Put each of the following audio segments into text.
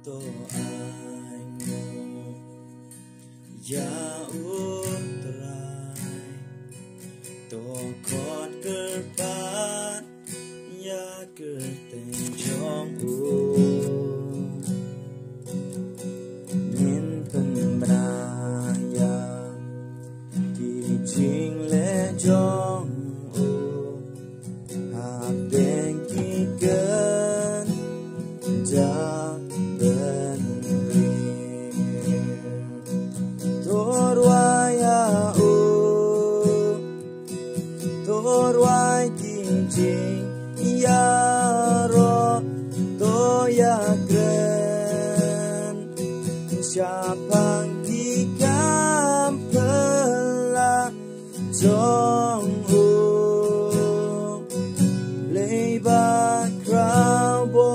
to anh ya utrai to kot kerpat ya kerteng chong nhìn phần braya kỳ trình lệ chong hạt đen kỳ cơn da bên Torwaya Torway kinh trình ya ro to ya kren siapang di kampela jong leba crown bo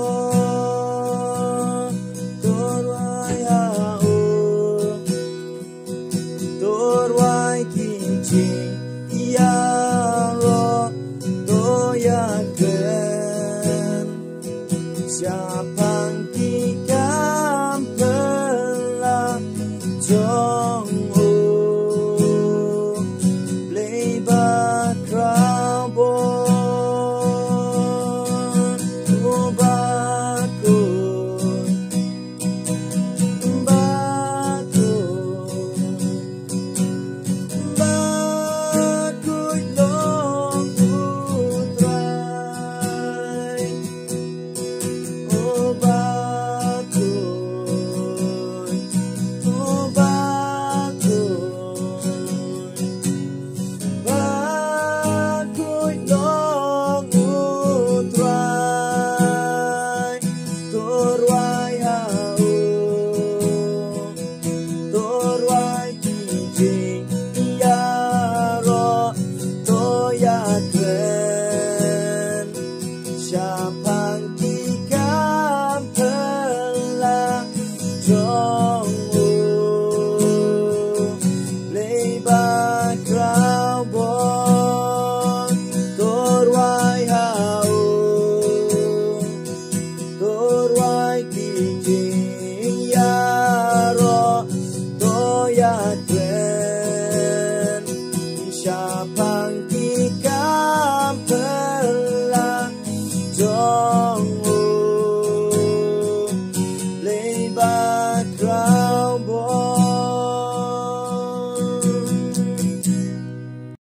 Torway kinh trình ya ro to ya kren siapa